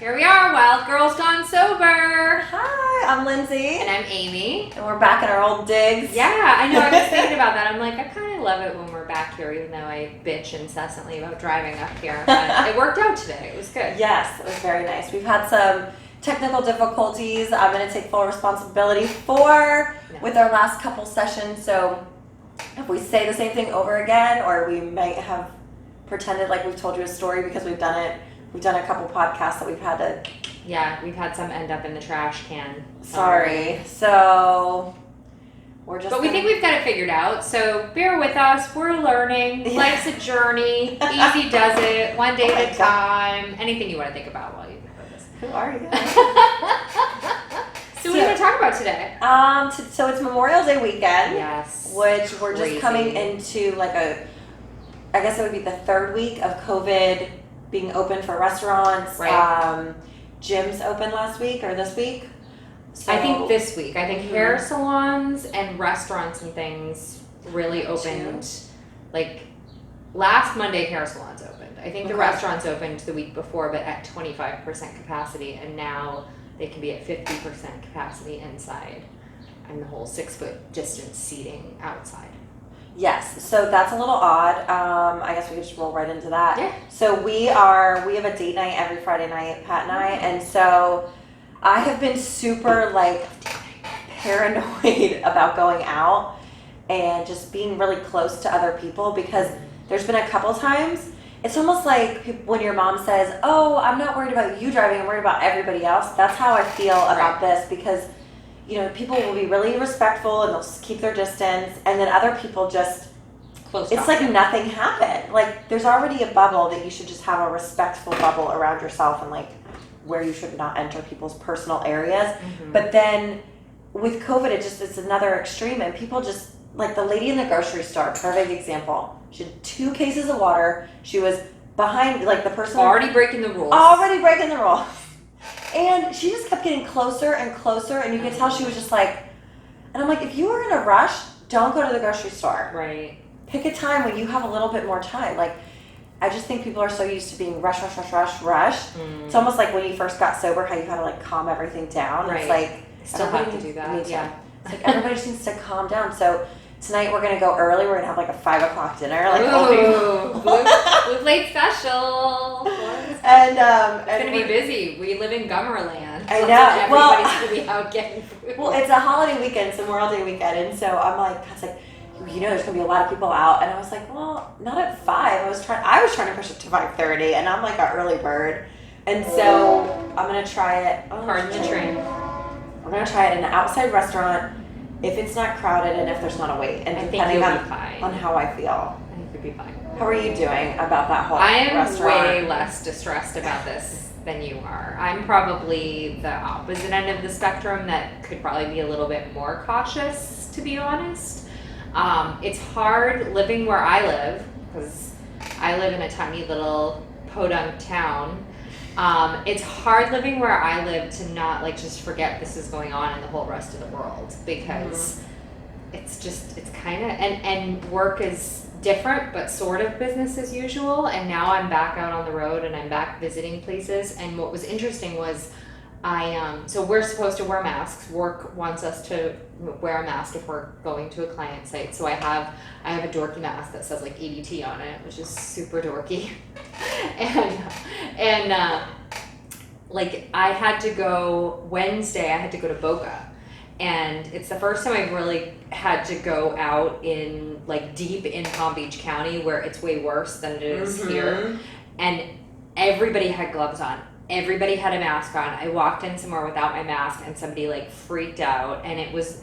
Here we are, Wild Girls Gone Sober. Hi, I'm Lindsay. And I'm Amy. And we're back in our old digs. Yeah, I know. I was thinking about that. I'm like, I kind of love it when we're back here, even though I bitch incessantly about driving up here. But it worked out today. It was good. Yes, it was very nice. We've had some technical difficulties I'm going to take full responsibility for with our last couple sessions. So if we say the same thing over again, or we might have pretended like we've told you a story because we've done it. We've done a couple podcasts that we've had to... Yeah, we've had some end up in the trash can. Sorry. So we're just... But we think we've got it figured out. So bear with us. We're learning. Yeah. Life's a journey. Easy does it. One day at a time. Anything you want to think about while you think about this. Who are you? So what are we going to talk about today? So it's Memorial Day weekend. Yes. Which we're Crazy. just coming into like I guess it would be the third week of COVID being open for restaurants. Right. Gyms opened last week or this week. So, I think this week. I think hair salons and restaurants and things really opened. Like last Monday, hair salons opened. I think the restaurants opened the week before, but at 25% capacity, and now they can be at 50% capacity inside, and the whole 6-foot distance seating outside. Yes, so that's a little odd. I guess we could just roll right into that. Yeah. So we have a date night every Friday night, Pat and I, and so I have been super like paranoid about going out and just being really close to other people because there's been a couple times. It's almost like when your mom says, "Oh, I'm not worried about you driving, I'm worried about everybody else." That's how I feel about this because people will be really respectful and they'll just keep their distance, and then other people just Close. It's like nothing happened. Like there's already a bubble that you should just have a respectful bubble around yourself and like where you should not enter people's personal areas. Mm-hmm. But then with COVID, it's another extreme, and people just like the lady in the grocery store, perfect example. She had 2 cases of water. She was behind like the person Already breaking the rules. And she just kept getting closer and closer, and you could tell she was just like, and I'm like, if you were in a rush, don't go to the grocery store. Right. Pick a time when you have a little bit more time. Like, I just think people are so used to being rush. It's almost like when you first got sober, how you had to like calm everything down. Right. It's like, Still have to do that. Yeah. It's like everybody just needs to calm down. So tonight we're going to go early. We're going to have like a 5 o'clock dinner. Like, Ooh, Blue Plate Special. And It's going to be busy. We live in Gummerland. I know. Everybody's going to be out getting food. Well, it's a holiday weekend, it's a Memorial Day weekend, and so I'm like, there's going to be a lot of people out, and I was like, well, not at 5. I was trying to push it to 5:30, and I'm like an early bird, and so I'm going to try it. Pardon the train. We're going to try it in an outside restaurant if it's not crowded and if there's not a wait, and depending on how I feel. I think you'll be fine. How are you doing about that whole I am restaurant? way less distressed about this than you are. I'm probably the opposite end of the spectrum that could probably be a little bit more cautious, to be honest. It's hard living where I live, because I live in a tiny little podunk town. It's hard living where I live to not like just forget this is going on in the whole rest of the world, because it's kind of, and work is different, but sort of business as usual. And now I'm back out on the road and I'm back visiting places. And what was interesting was so we're supposed to wear masks. Work wants us to wear a mask if we're going to a client site. So I have a dorky mask that says like ADT on it, which is super dorky. and like I had to go Wednesday, I had to go to Boca. And it's the first time I've really had to go out in like deep in Palm Beach County, where it's way worse than it is here. And everybody had gloves on. Everybody had a mask on. I walked in somewhere without my mask and somebody like freaked out, and it was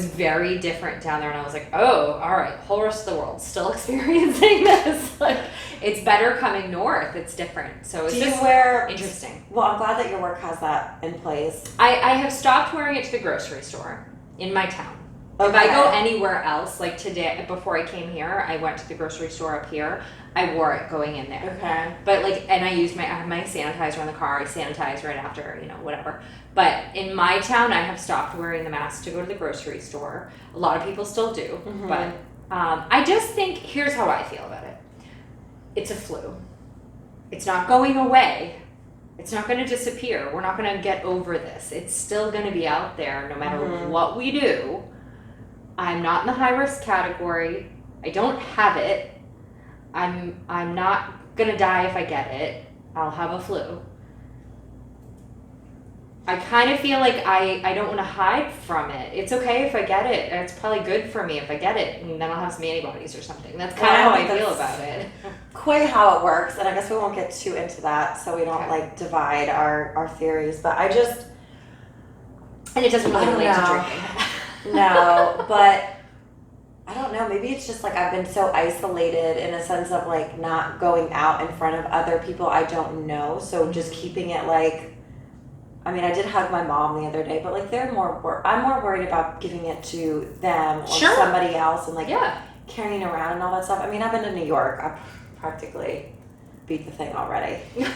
very different down there. And I was like, oh, all right, whole rest of the world still experiencing this. Like, it's better coming north. It's different. So it's interesting. Well, I'm glad that your work has that in place. I have stopped wearing it to the grocery store in my town. Okay. If I go anywhere else, like today, before I came here, I went to the grocery store up here. I wore it going in there. Okay. But and I have my sanitizer in the car. I sanitize right after, whatever. But in my town, I have stopped wearing the mask to go to the grocery store. A lot of people still do. But I just think, here's how I feel about it. It's a flu. It's not going away, It's not going to disappear. We're not going to get over this. It's still going to be out there no matter what we do. I'm not in the high risk category. I don't have it. I'm not going to die if I get it. I'll have a flu. I kind of feel like I don't want to hide from it. It's okay if I get it. It's probably good for me if I get it, and then I'll have some antibodies or something. That's kind of how I feel about it. Quite how it works, and I guess we won't get too into that, so we don't like divide our theories. But I just, and it doesn't really relate to drinking. No, but I don't know. Maybe it's just like I've been so isolated in a sense of like not going out in front of other people I don't know. So just keeping it like. I mean, I did hug my mom the other day, but like I'm more worried about giving it to them or somebody else and like carrying around and all that stuff. I mean, I've been to New York. I practically beat the thing already. And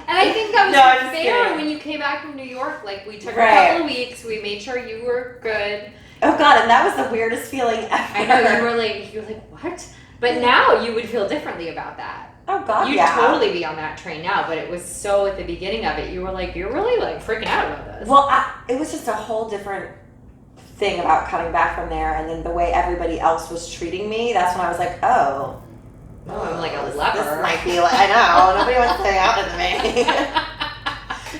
I think that was fair when you came back from New York. Like we took a couple of weeks. We made sure you were good. Oh God, and that was the weirdest feeling ever. I know you were like what? But now you would feel differently about that. Oh God, You'd totally be on that train now, but it was so at the beginning of it, you were like, you're really like freaking out about this. Well, it was just a whole different thing about coming back from there, and then the way everybody else was treating me. That's when I was like, oh, I'm like a leper. This might be like, I know, nobody wants to hang out with me.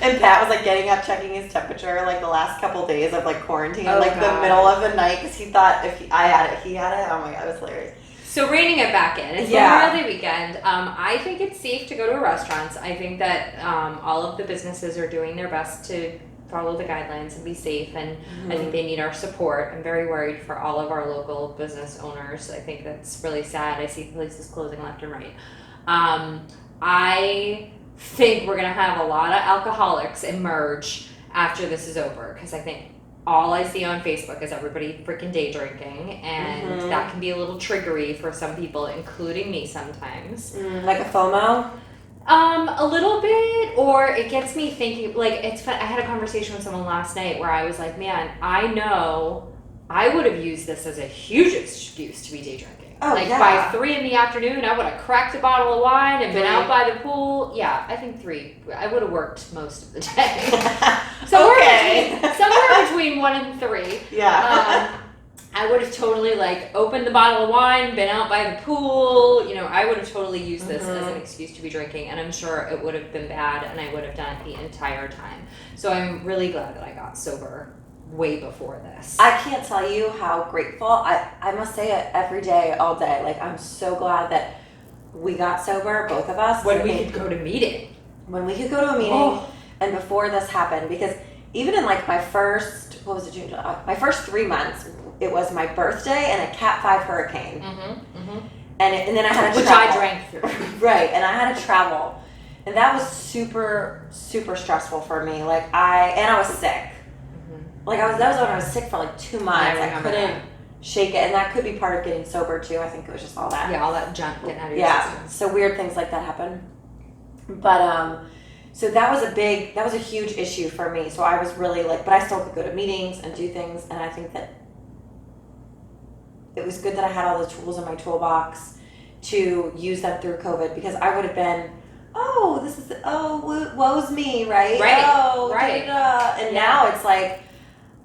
And Pat was like getting up, checking his temperature like the last couple days of like quarantine, the middle of the night, because he thought if I had it, he had it. Oh my God, it was hilarious. So reining it back in, it's Memorial Day weekend. I think it's safe to go to restaurants. I think that all of the businesses are doing their best to follow the guidelines and be safe, and I think they need our support. I'm very worried for all of our local business owners. I think that's really sad. I see places closing left and right. I think we're going to have a lot of alcoholics emerge after this is over, because I think all I see on Facebook is everybody freaking day drinking, and that can be a little triggery for some people, including me sometimes. Like a FOMO? A little bit, or it gets me thinking, like, it's fun. I had a conversation with someone last night where I was like, man, I know I would have used this as a huge excuse to be day drinking. Oh, like by 3 p.m, I would have cracked a bottle of wine and been out by the pool. Yeah, I think 3. I would have worked most of the day. somewhere between 1 and 3. Yeah. I would have totally like opened the bottle of wine, been out by the pool. You know, I would have totally used this as an excuse to be drinking, and I'm sure it would have been bad, and I would have done it the entire time. So I'm really glad that I got sober way before this. I can't tell you how grateful I must say it every day, all day. Like, I'm so glad that we got sober, both of us. When we could go to meeting. When we could go to a meeting, and before this happened, because even in like my first, June, my first 3 months, it was my birthday and a Cat 5 hurricane. And then I had to travel. Which I drank through. Right, and I had to travel. And that was super, super stressful for me. Like, I was sick. Like, that was when I was sick for like 2 months. I couldn't shake it, and that could be part of getting sober too. I think it was just all that. Yeah, all that junk getting out of your system. So weird things like that happen. But so that was a huge issue for me. So I was really like, but I still could go to meetings and do things, and I think that it was good that I had all the tools in my toolbox to use them through COVID, because I would have been, woe's me, right? Right. And now it's like,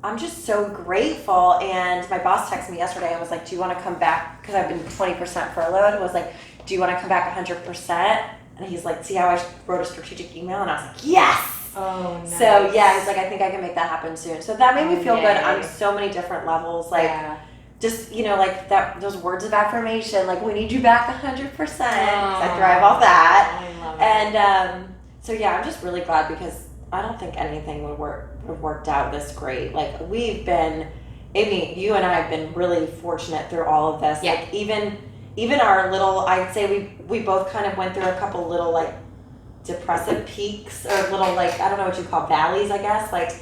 I'm just so grateful. And my boss texted me yesterday and was like, do you want to come back? Because I've been 20% furloughed. And was like, do you want to come back 100%? And he's like, see how I wrote a strategic email? And I was like, yes! Oh, nice. So yeah, he's like, I think I can make that happen soon. So that made me feel good on so many different levels. Like, just, like those words of affirmation, like, we need you back 100%. Because I thrive off that. I love it. And so yeah, I'm just really glad, because I don't think anything would have worked out this great. Like, we've been, Amy, you and I have been really fortunate through all of this. Yeah. Like, even our little, I'd say we both kind of went through a couple little like depressive peaks, or little like, I don't know what you call valleys, I guess, like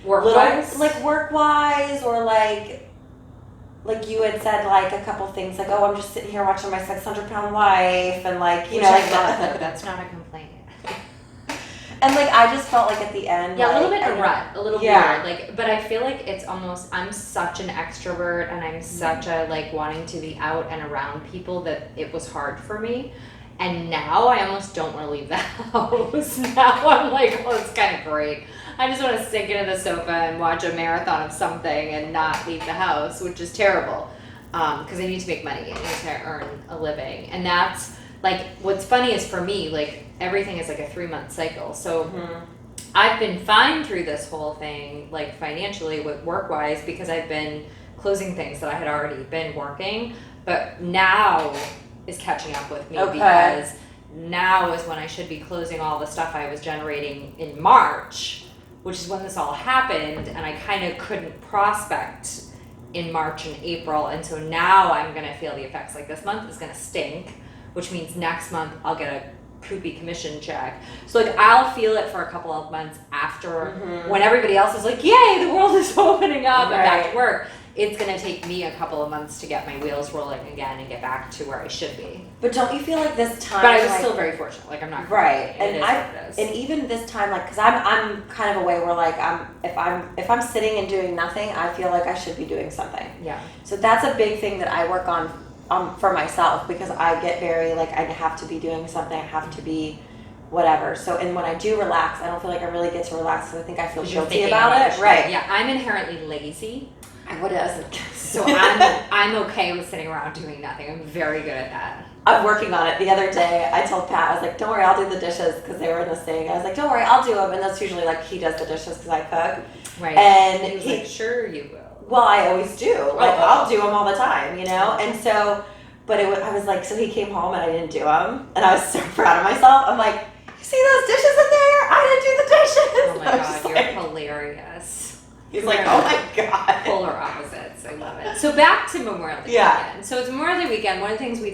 work-wise, work-wise, or like you had said, like a couple things like, oh, I'm just sitting here watching my 600-pound life, and like, Which know, I like love, though. That's not a complaint. And like, I just felt like at the end, yeah, like, a little bit in a rut, a little weird. Like, but I feel like it's almost, I'm such an extrovert, and I'm such a like wanting to be out and around people, that it was hard for me. And now I almost don't want to leave the house. Now I'm like, oh, it's kind of great. I just want to sink into the sofa and watch a marathon of something and not leave the house, which is terrible. Because I need to make money. I need to earn a living. And that's, like, what's funny is for me, like, everything is like a 3-month cycle. So I've been fine through this whole thing, like, financially, with work-wise, because I've been closing things that I had already been working. But now is catching up with me because now is when I should be closing all the stuff I was generating in March, which is when this all happened, and I kind of couldn't prospect in March and April, and so now I'm going to feel the effects. Like, this month is going to stink, which means next month I'll get a poopy commission check. So, like, I'll feel it for a couple of months after when everybody else is like, yay, the world is opening up and back to work. It's going to take me a couple of months to get my wheels rolling again and get back to where I should be. But don't you feel like this time? But I was still very fortunate. Like, I'm not right, and even this time, like, because I'm kind of a way where, like, if I'm sitting and doing nothing, I feel like I should be doing something. Yeah. So that's a big thing that I work on for myself, because I get very, like, I have to be doing something. I have to be whatever. So, and when I do relax, I don't feel like I really get to relax, because I think I feel guilty about it. Right. Yeah, I'm inherently lazy. What is? So I'm okay with sitting around doing nothing. I'm very good at that. I'm working on it. The other day, I told Pat, I was like, don't worry, I'll do the dishes, because they were in the sink. I was like, don't worry, I'll do them. And that's usually, like, he does the dishes because I cook. Right. And he was like, sure you will. Well, I always do. Like, I'll do them all the time, you know? And so, but I was like, so he came home and I didn't do them. And I was so proud of myself. I'm like, you see those dishes in there? I didn't do the dishes. Oh my God, you're hilarious. He's like, oh my God. Polar opposites. I love it. So back to Memorial Day weekend. So it's Memorial Day weekend. One of the things we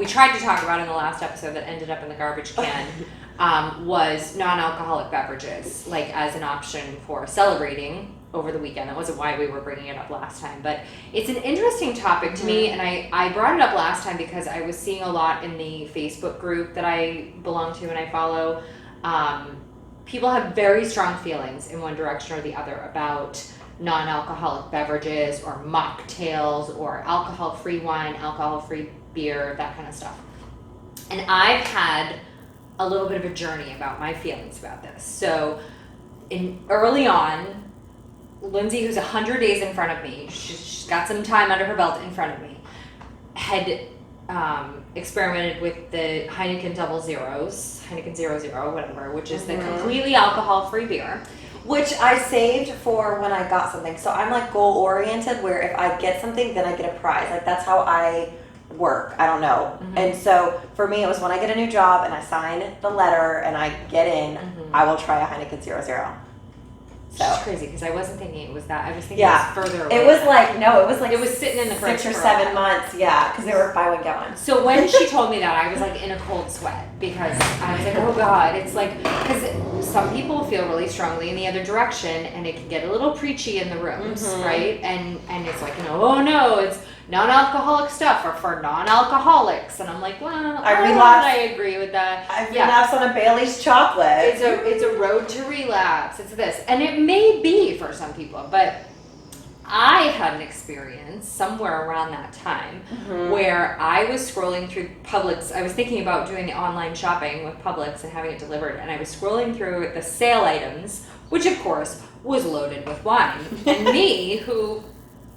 tried to talk about in the last episode that ended up in the garbage can was non-alcoholic beverages, like, as an option for celebrating over the weekend. That wasn't why we were bringing it up last time, but it's an interesting topic to me, and I brought it up last time because I was seeing a lot in the Facebook group that I belong to and I follow. People have very strong feelings in one direction or the other about non-alcoholic beverages or mocktails or alcohol-free wine, alcohol-free beer, that kind of stuff. And I've had a little bit of a journey about my feelings about this. So early on, Lindsay, who's 100 days in front of me, she's got some time under her belt in front of me, had experimented with the Heineken Double Zeros, Heineken 00, whatever, which is the completely alcohol-free beer. Which I saved for when I got something. So I'm, like, goal-oriented, where if I get something, then I get a prize. Like, that's how I work. I don't know. And so for me, it was when I get a new job and I sign the letter and I get in, I will try a Heineken 00. So it's crazy, because I wasn't thinking it was that. I was thinking it was further away. It was like, no, it was like, it was sitting in the fridge 6 or 7 months. Yeah, because they were buy one, get one. So when she told me that, I was, like, in a cold sweat, because I was like, oh God, it's like, because some people feel really strongly in the other direction, and it can get a little preachy in the rooms, right? And it's like, oh no, it's non-alcoholic stuff or for non-alcoholics, and I'm like, well, I agree with that. I relapsed on a Bailey's chocolate. It's a road to relapse. It's this, and it may be for some people, but I had an experience somewhere around that time where I was scrolling through Publix. I was thinking about doing online shopping with Publix and having it delivered, and I was scrolling through the sale items, which of course was loaded with wine. And me, who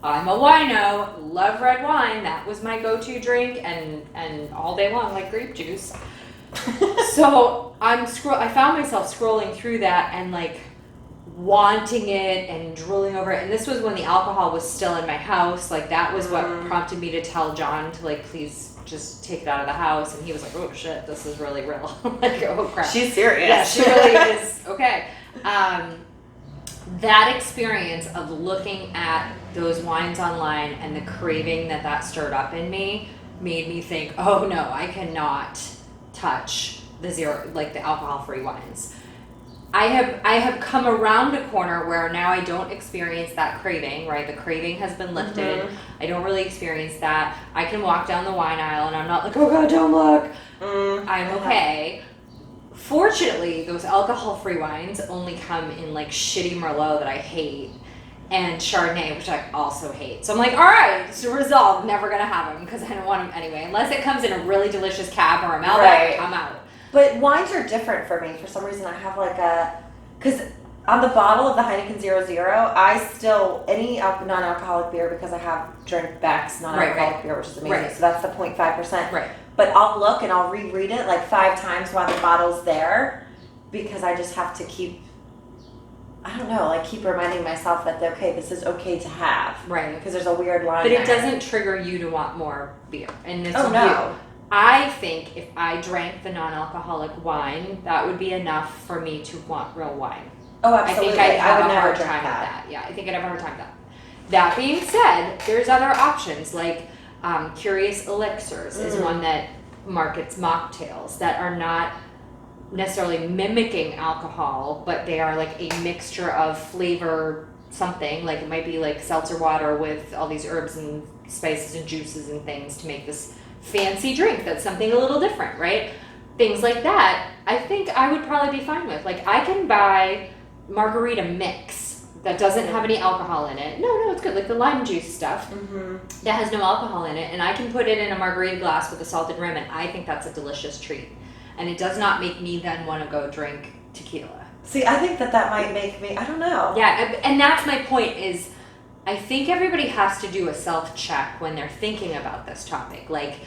I'm a wino, love red wine, that was my go-to drink, and all day long, like grape juice. So I found myself scrolling through that and, like, wanting it and drooling over it. And this was when the alcohol was still in my house. Like, that was what prompted me to tell John to, like, please just take it out of the house. And he was like, oh shit, this is really real. Like, oh crap. She's serious. Yeah, she really is. Okay. That experience of looking at those wines online and the craving that stirred up in me made me think, oh no, I cannot touch the alcohol-free wines. I have come around a corner where now I don't experience that craving, right? The craving has been lifted. I don't really experience that. I can walk down the wine aisle and I'm not like, oh God, don't look. I'm okay. Fortunately, those alcohol-free wines only come in, like, shitty Merlot that I hate. and Chardonnay, which I also hate. So I'm like, all right, it's resolved. Never gonna have them because I don't want them anyway. Unless it comes in a really delicious Cab or a Malbec, Right. I'm out. But wines are different for me. For some reason, I have like because on the bottle of the Heineken 00, I still, any non-alcoholic beer, because I have drank Beck's non-alcoholic Right. beer, which is amazing. Right. So that's the 0.5%. Right. But I'll look and I'll reread it like 5 times while the bottle's there, because I just have to keep, I don't know, like keep reminding myself that, okay, this is okay to have. Right. Because there's a weird line But it there. doesn't trigger you to want more beer. And it's Oh, no. I think if I drank the non-alcoholic wine, that would be enough for me to want real wine. Oh, absolutely. I think I'd have would a never hard drink time that. with that. Yeah, I think I'd have a hard time with that. That being said, there's other options like Curious Elixirs is one that markets mocktails that are not necessarily mimicking alcohol, but they are like a mixture of flavor something. Like it might be like seltzer water with all these herbs and spices and juices and things to make this fancy drink that's something a little different, right? Things like that, I think I would probably be fine with. Like I can buy margarita mix that doesn't have any alcohol in it. No, it's good. Like the lime juice stuff that has no alcohol in it, and I can put it in a margarita glass with a salted rim, and I think that's a delicious treat. And it does not make me then want to go drink tequila. See, I think that might make me, I don't know. Yeah, and that's my point is I think everybody has to do a self-check when they're thinking about this topic. Like,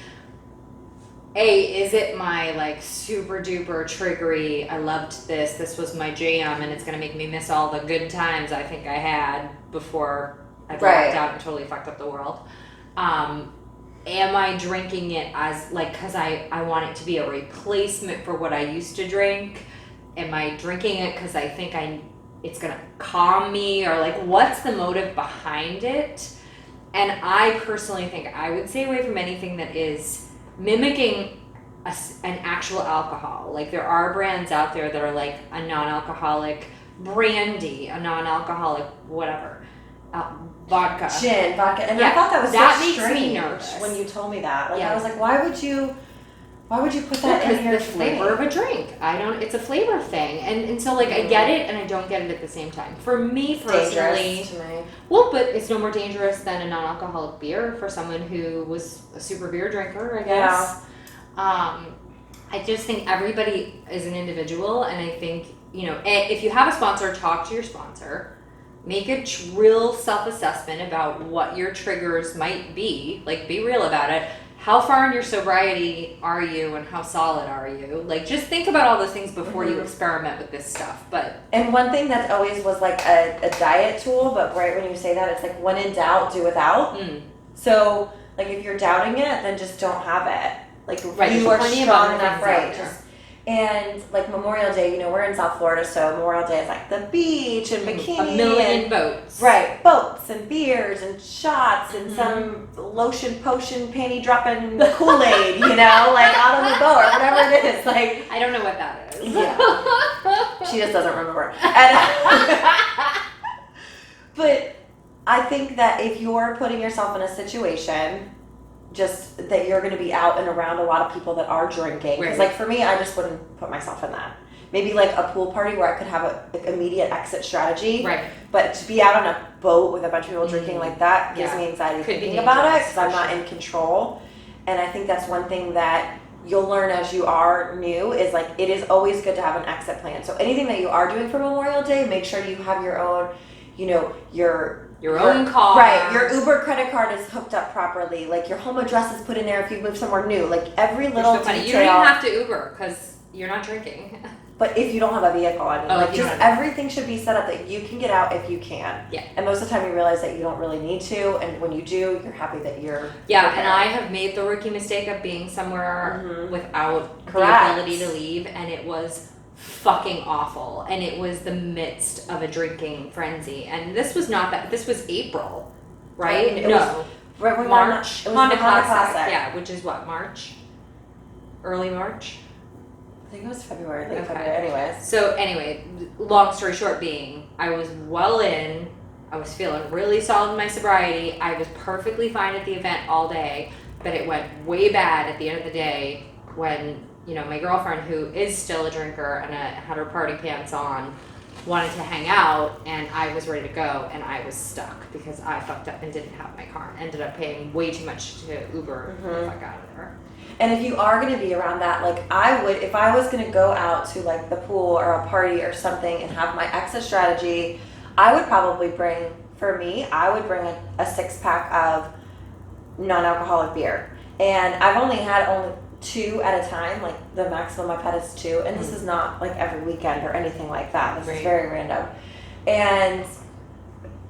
is it my like super duper triggery, I loved this was my jam, and it's going to make me miss all the good times I think I had before I blacked out and totally fucked up the world. Am I drinking it as like because I want it to be a replacement for what I used to drink? Am I drinking it because I think it's gonna calm me, or like what's the motive behind it? And I personally think I would stay away from anything that is mimicking an actual alcohol. Like there are brands out there that are like a non-alcoholic brandy, a non-alcoholic whatever. Vodka. Gin, vodka. And Yeah, I thought that was that so makes me strange nervous. when you told me that. Like Yeah. I was like, why would you put that in your Because the flavor of a drink. It's a flavor thing. And so like I get it and I don't get it at the same time. For me personally, dangerous to me. well, but it's no more dangerous than a non-alcoholic beer for someone who was a super beer drinker, I guess. I just think everybody is an individual, and I think, if you have a sponsor, talk to your sponsor. Make a real self-assessment about what your triggers might be. Like, be real about it. How far in your sobriety are you, and how solid are you? Like, just think about all those things before you experiment with this stuff. But And one thing that always was like a diet tool, but right when you say that, it's like when in doubt, do without. So, like, if you're doubting it, then just don't have it. Like, Right, you there's are plenty of strong other enough, things right? out there. And like Memorial Day, we're in South Florida, so Memorial Day is like the beach and bikini, a million and, boats. right? Boats and beers and shots and some lotion potion panty dropping Kool-Aid, like out on the boat or whatever it is. Like, I don't know what that is. yeah, she just doesn't remember. And, but I think that if you're putting yourself in a situation, just that you're going to be out and around a lot of people that are drinking. Because, Right. like, for me, I just wouldn't put myself in that. Maybe, like, a pool party where I could have an immediate exit strategy. Right. But to be out on a boat with a bunch of people drinking like that gives Yeah. me anxiety Could be thinking about it dangerous, because I'm for not sure. in control. And I think that's one thing that you'll learn as you are new is, like, it is always good to have an exit plan. So anything that you are doing for Memorial Day, make sure you have your own, Your own car. Right, your Uber credit card is hooked up properly. Like your home address is put in there if you move somewhere new. Like every little So funny. detail. You don't even have to Uber because you're not drinking. But if you don't have a vehicle, I mean, Oh, like if you just don't have- everything should be set up that you can get out if you can. Yeah. And most of the time you realize that you don't really need to, and when you do, you're happy that you're. Yeah, prepared. and I have made the rookie mistake of being somewhere without Correct. the ability to leave, and it was fucking awful. And it was the midst of a drinking frenzy. And this was not that. This was April, right? It no, was right when March. It was Honda the Honda Classic. Classic. Yeah, which is what, March? Early March? I think it was February, late Okay. February, anyways. So anyway, long story short being, I was well in, I was feeling really solid in my sobriety, I was perfectly fine at the event all day, but it went way bad at the end of the day when, my girlfriend, who is still a drinker and had her party pants on, wanted to hang out, and I was ready to go, and I was stuck because I fucked up and didn't have my car. Ended up paying way too much to Uber the fuck out of there. And if you are going to be around that, like I would, if I was going to go out to like the pool or a party or something and have my exit strategy, I would probably bring, for me, I would bring a 6-pack of non-alcoholic beer. And I've only had 2 at a time, like the maximum I've had is 2. And this is not like every weekend or anything like that. This is very random. And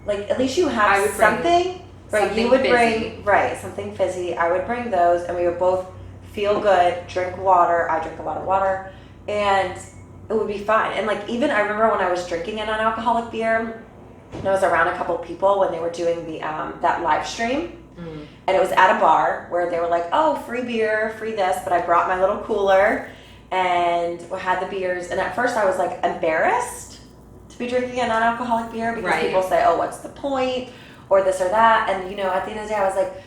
like at least you have something, right? You would bring, right, something fizzy. I would bring those, and we would both feel good, drink water. I drink a lot of water, and it would be fine. And like even I remember when I was drinking a non-alcoholic beer, and I was around a couple people when they were doing the that live stream, and it was at a bar where they were like, oh, free beer, free this, but I brought my little cooler and had the beers. And at first I was like embarrassed to be drinking a non-alcoholic beer because people say, oh, what's the point, or this or that. And you know, at the end of the day I was like,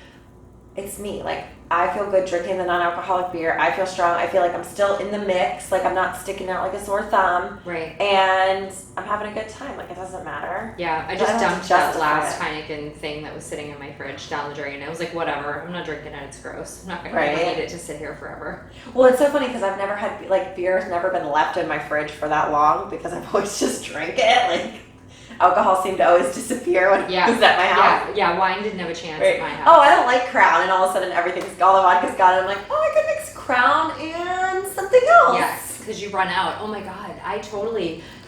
it's me. Like, I feel good drinking the non-alcoholic beer. I feel strong. I feel like I'm still in the mix. Like, I'm not sticking out like a sore thumb. Right. And I'm having a good time. Like, it doesn't matter. Yeah, I just dumped that last Heineken thing that was sitting in my fridge down the drain. I was like, whatever. I'm not drinking it. It's gross. I'm not going to need it to sit here forever. Well, it's so funny because I've never had, like, beer has never been left in my fridge for that long because I've always just drank it. Like, alcohol seemed to always disappear when it was at my house. Yeah, wine didn't have a chance at my house. Oh, I don't like Crown, and all of a sudden everything's all the vodka's gone, and I'm like, oh, I could mix Crown and something else. Yes, because you run out. Oh my God,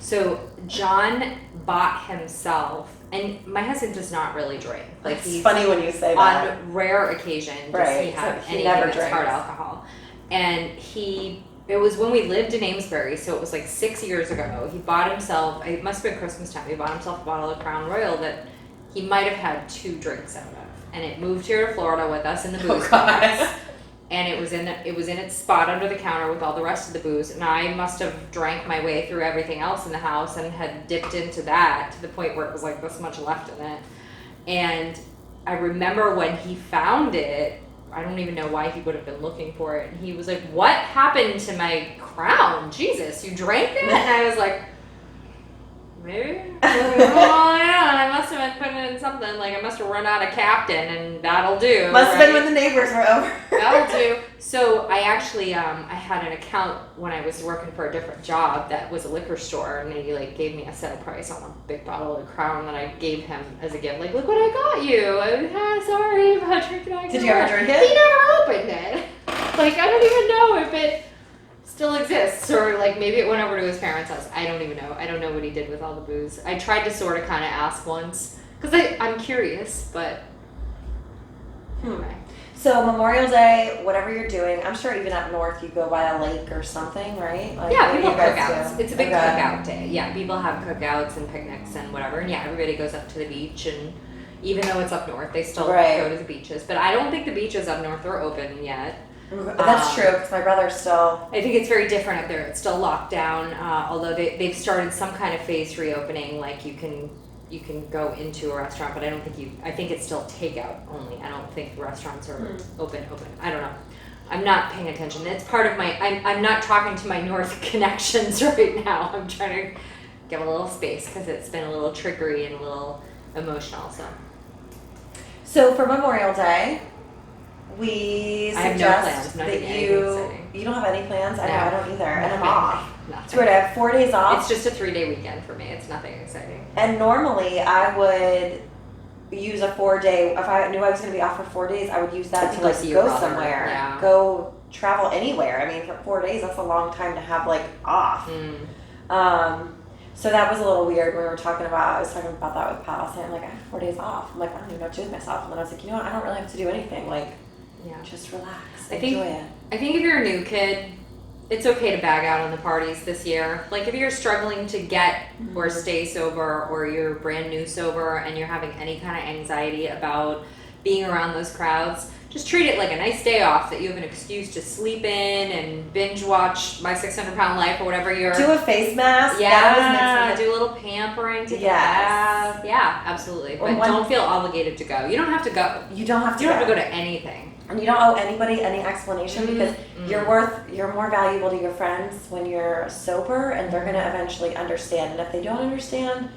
so John bought himself, and my husband does not really drink. Like, it's funny when you say that. On rare occasion does he have anything that's hard alcohol. And it was when we lived in Amesbury, so it was like 6 years ago. He bought himself, it must have been Christmas time, he bought himself a bottle of Crown Royal that he might have had 2 drinks out of. And it moved here to Florida with us in the booze box. And it was in its spot under the counter with all the rest of the booze. And I must have drank my way through everything else in the house and had dipped into that to the point where it was like this much left in it. And I remember when he found it, I don't even know why he would have been looking for it. And he was like, what happened to my Crown? Jesus, you drank it? And I was like, maybe? I must have been putting it in something. Like, I must have run out of Captain, and that'll do. Must have been when the neighbors were over. That'll do. So I actually, I had an account when I was working for a different job that was a liquor store, and he like gave me a set price on a big bottle of Crown that I gave him as a gift. Like, look what I got you. Sorry about drinking it. Did you ever drink it? He never opened it. Like, I don't even know if it still exists, or like maybe it went over to his parents' house. I don't even know. I don't know what he did with all the booze. I tried to sort of kind of ask once because I'm curious, but anyway. So Memorial Day, whatever you're doing, I'm sure even up north you go by a lake or something, right? Like, yeah, people have cookouts. It's a big cookout day. Yeah, people have cookouts and picnics and whatever. And yeah, everybody goes up to the beach, and even though it's up north, they still go to the beaches. But I don't think the beaches up north are open yet. That's true, because my brother's still... I think it's very different up there. It's still locked down, although they've started some kind of phased reopening, like you can go into a restaurant, but I think it's still takeout only. I don't think restaurants are open. I don't know. I'm not paying attention. It's part of I'm not talking to my North connections right now. I'm trying to give a little space because it's been a little trickery and a little emotional, So for Memorial Day, we suggest that you don't have any plans. I know, I don't either, and I'm off. So I have 4 days off. It's just a 3-day weekend for me. It's nothing exciting. And normally I would use a 4-day. If I knew I was going to be off for 4 days, I would use that to like go somewhere, go travel anywhere. I mean, for 4 days, that's a long time to have like off. So that was a little weird when I was talking about that with Pat. I was saying, like, I have 4 days off. I'm like, I don't even know what to do with myself. And then I was like, you know what? I don't really have to do anything. Like, just relax. Enjoy it. I think if you're a new kid, it's okay to bag out on the parties this year. Like, if you're struggling to get or stay sober, or you're brand new sober and you're having any kind of anxiety about being around those crowds, just treat it like a nice day off that you have an excuse to sleep in and binge watch My 600-Pound Life or whatever you're... Do a face mask. Yeah, do a little pampering to get bath. Yeah, absolutely. But don't feel obligated to go. You don't have to go. You don't have to go to anything. And you don't owe anybody any explanation because you're more valuable to your friends when you're sober, and they're gonna eventually understand. And if they don't understand,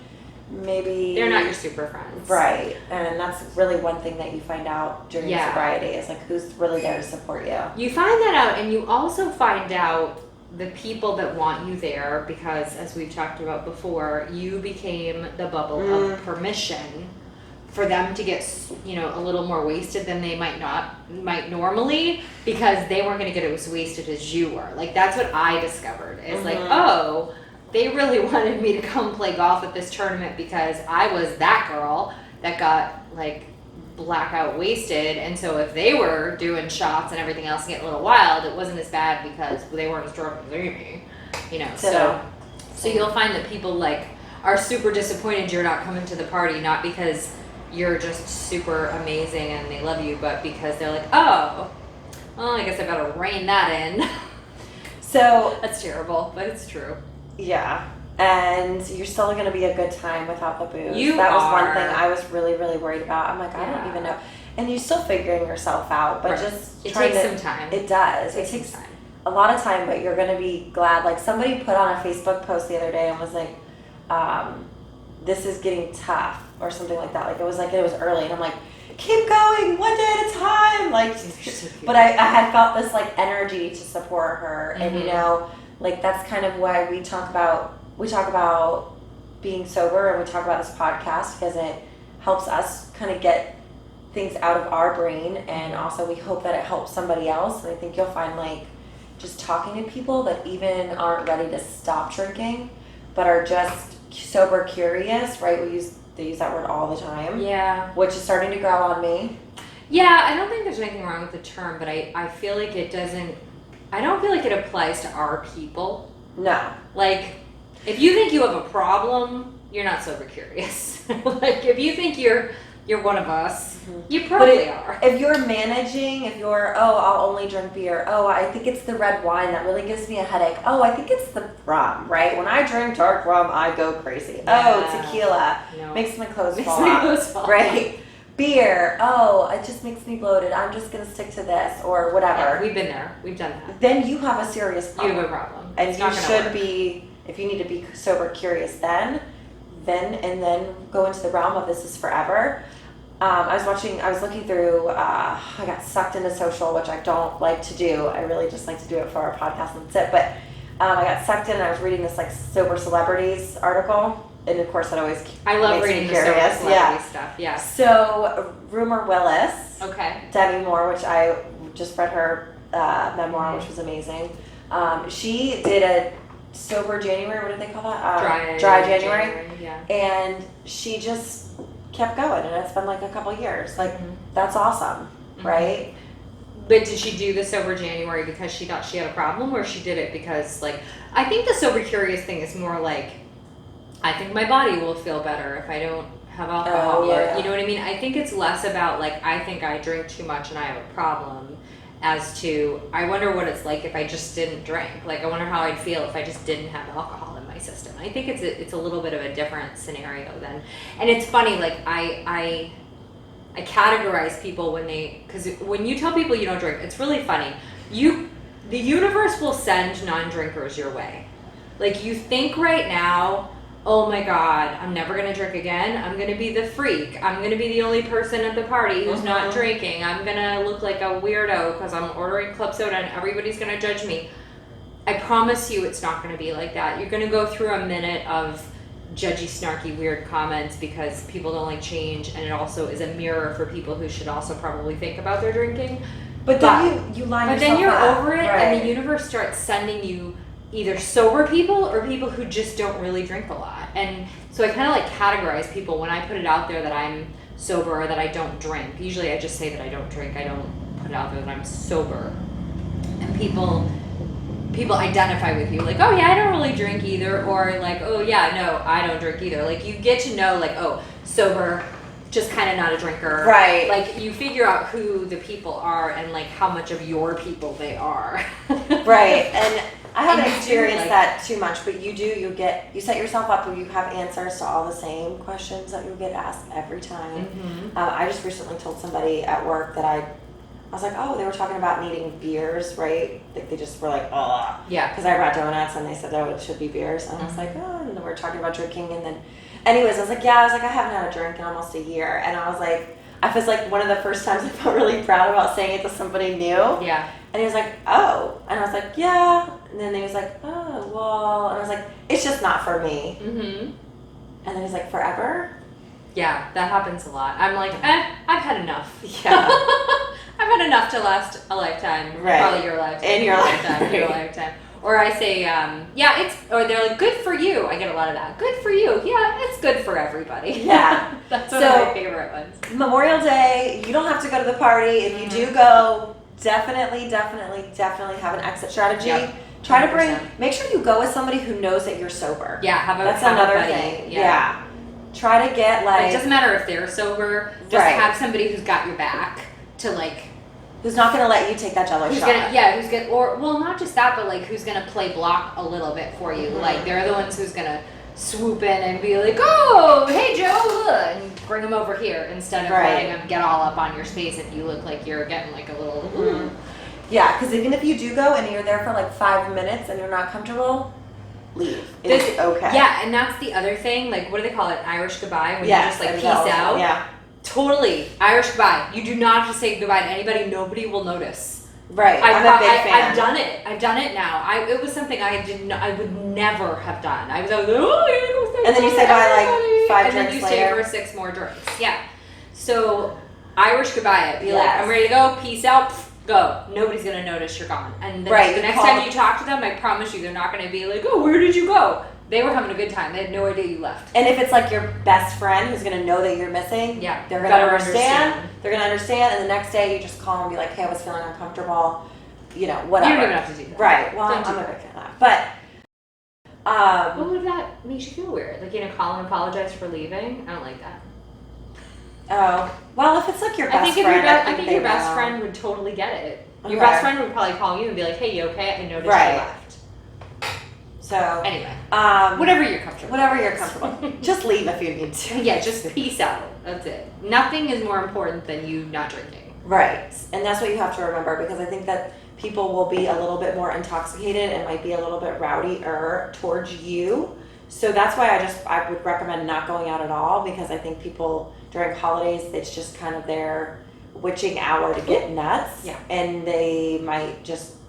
maybe they're not your super friends. Right. And that's really one thing that you find out during sobriety is like who's really there to support you. You find that out, and you also find out the people that want you there because, as we've talked about before, you became the bubble of permission for them to get, you know, a little more wasted than they might normally, because they weren't going to get as wasted as you were. Like, that's what I discovered is like, oh, they really wanted me to come play golf at this tournament because I was that girl that got like blackout wasted, and so if they were doing shots and everything else and getting a little wild, it wasn't as bad because they weren't as drunk as me, you know. So you'll find that people like are super disappointed you're not coming to the party, not because you're just super amazing and they love you, but because they're like, oh, well, I guess I better rein that in. So that's terrible, but it's true. Yeah. And you're still going to be a good time without the booze. That was one thing I was really, really worried about. I'm like, I don't even know. And you're still figuring yourself out, but just it takes some time. It does. It takes time. A lot of time, but you're going to be glad. Like somebody put on a Facebook post the other day and was like, this is getting tough or something like that. Like it was early, and I'm like, keep going, one day at a time. Like, but I had felt this like energy to support her, and you know, like that's kind of why we talk about being sober, and we talk about this podcast because it helps us kind of get things out of our brain, and also we hope that it helps somebody else. And I think you'll find like just talking to people that even aren't ready to stop drinking, but are just sober curious, right? They use that word all the time. Yeah. Which is starting to grow on me. Yeah, I don't think there's anything wrong with the term, but I feel like it doesn't, I don't feel like it applies to our people. No. Like, if you think you have a problem, you're not sober curious. Like, if you think you're one of us, you probably are. If you're managing, I'll only drink beer. Oh, I think it's the red wine that really gives me a headache. Oh, I think it's the rum, right? When I drink dark rum, I go crazy. Yeah. Oh, tequila makes my clothes fall off. Right? Beer, it just makes me bloated. I'm just going to stick to this or whatever. Yeah, we've been there. We've done that. Then you have a serious problem. You have a problem. And you should be, if you need to be sober curious then go into the realm of this is forever. I was looking through, I got sucked into social, which I don't like to do. I really just like to do it for our podcast and that's it. But I got sucked in and I was reading this like sober celebrities article. And of course, I love reading the sober celebrity stuff. Yeah. So Rumor Willis, Demi Moore, which I just read her memoir, which was amazing. She did a sober January. What did they call that? Dry January. Yeah. And she just kept going, and it's been like a couple years. Like that's awesome, right? But did she do the sober January because she thought she had a problem, or she did it because like I think the sober curious thing is more like I think my body will feel better if I don't have alcohol, or you know what I mean? I think it's less about like I think I drink too much and I have a problem, as to I wonder what it's like if I just didn't drink. Like I wonder how I'd feel if I just didn't have alcohol in my system. I think it's a little bit of a different scenario then. And it's funny, like I categorize people because when you tell people you don't drink, it's really funny. The universe will send non-drinkers your way. Like you think right now, oh my God, I'm never going to drink again. I'm going to be the freak. I'm going to be the only person at the party who's not drinking. I'm going to look like a weirdo because I'm ordering club soda and everybody's going to judge me. I promise you it's not going to be like that. You're going to go through a minute of judgy, snarky, weird comments because people don't like change, and it also is a mirror for people who should also probably think about their drinking. But then you line yourself up. But then you're over it, right. And the universe starts sending you either sober people or people who just don't really drink a lot. And so I kind of like categorize people when I put it out there that I'm sober or that I don't drink. Usually I just say that I don't drink. I don't put it out there that I'm sober. And people identify with you like, oh yeah, I don't really drink either, or like, oh yeah, no, I don't drink either. Like you get to know like, oh, sober, just kind of not a drinker. Right. Like you figure out who the people are and like how much of your people they are. Right. And I haven't experienced that too much, but you set yourself up where you have answers to all the same questions that you get asked every time. I just recently told somebody at work that I I was like, oh, they were talking about needing beers, right? Like they just were like, oh. Yeah. Because I brought donuts and they said, oh, it should be beers. And I was like, oh, and then we were talking about drinking. And then, anyways, I was like, I haven't had a drink in almost a year. And I was like one of the first times I felt really proud about saying it to somebody new. Yeah. And he was like, oh. And I was like, yeah. And then he was like, oh, well. And I was like, it's just not for me. Mm-hmm. And then he's like, forever? Yeah, that happens a lot. I'm like, I've had enough. Yeah. I've had enough to last a lifetime. Right. Probably your lifetime. In your lifetime. Your lifetime. Or I say, or they're like, good for you. I get a lot of that. Good for you. Yeah, it's good for everybody. Yeah. That's one of my favorite ones. Memorial Day, you don't have to go to the party. If you do go, definitely have an exit strategy. Yep. Try to 100%. make sure you go with somebody who knows that you're sober. Yeah, that's have another a buddy. thing. Yeah. Try to get It doesn't matter if they're sober. Just Right. have somebody who's got your back to like. who's not going to let you take that jello shot. Not just that, but like who's gonna play block a little bit for you. Mm-hmm. Like they're the ones who's gonna swoop in and be like, oh, hey Joe, and bring them over here instead of Right. letting them get all up on your space and you look like you're getting like a little. Mm-hmm. Yeah, because even if you do go and you're there for like 5 minutes and you're not comfortable, leave. It's okay. Yeah, and that's the other thing. Like, what do they call it? Irish goodbye when Yes, you just like I peace know. out. Yeah. Totally Irish goodbye. You do not have to say goodbye to anybody. Nobody will notice. Right. I'm a big fan. I've done it. I've done it now. It was something I would never have done. I was like, oh, you're gonna go say And then you say bye like 5 and drinks then you later. stay for 6 more drinks. Yeah. So Irish goodbye it. Be like, Yes. I'm ready to go. Peace out. Go. Nobody's gonna notice you're gone. And then Right, the next time you talk to them, I promise you, they're not gonna be like, oh, where did you go? They were having a good time. They had no idea you left. And if it's like your best friend who's going to know that you're missing, Yeah, they're going to better understand. They're going to understand, and the next day you just call them and be like, hey, I was feeling uncomfortable, whatever. You don't even have to do that. Right. Well, Don't do I'm a that. big fan of that. But, What if that makes you feel weird? Like, call and apologize for leaving? I don't like that. well, if it's like your best I think friend, I think your they best know. friend would totally get it. Your Okay. best friend would probably call you and be like, hey, you okay? I noticed Right. you left. So, Anyway, whatever whatever you're comfortable. Just leave if you need to. Yeah, just peace out. That's it. Nothing is more important than you not drinking. Right. And that's what you have to remember, because I think that people will be a little bit more intoxicated and might be a little bit rowdier towards you. So that's why I would recommend not going out at all, because I think people during holidays, it's just kind of their witching hour to get nuts. Yeah. And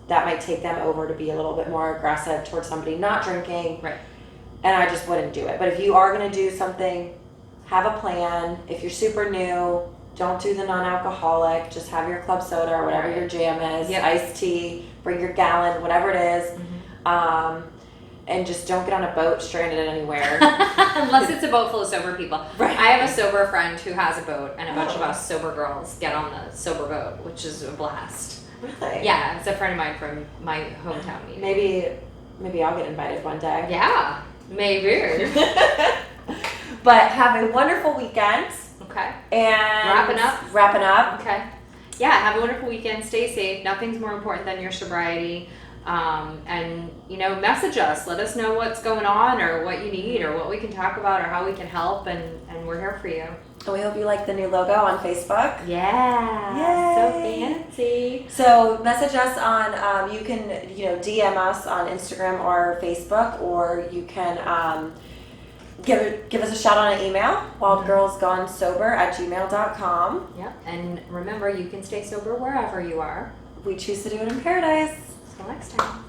that might take them over to be a little bit more aggressive towards somebody not drinking. Right. And I just wouldn't do it. But if you are going to do something, have a plan. If you're super new, don't do the non-alcoholic. Just have your club soda or whatever Right. your jam is. Yep. Iced tea. Bring your gallon, whatever it is. Mm-hmm. And just don't get on a boat stranded anywhere. Unless it's a boat full of sober people. Right. I have a sober friend who has a boat, and a bunch of us sober girls get on the sober boat, which is a blast. Really? Yeah, it's a friend of mine from my hometown meeting. Maybe I'll get invited one day. Yeah, maybe. But have a wonderful weekend. Okay. And Wrapping up. Okay. Yeah, have a wonderful weekend. Stay safe. Nothing's more important than your sobriety. And message us. Let us know what's going on, or what you need, or what we can talk about, or how we can help, and we're here for you. And we hope you like the new logo on Facebook. Yeah. Yay. So fancy. So message us on, you can, DM us on Instagram or Facebook, or you can give us a shout on an email, wildgirlsgonesober@gmail.com. Yep. And remember, you can stay sober wherever you are. We choose to do it in paradise. Till next time.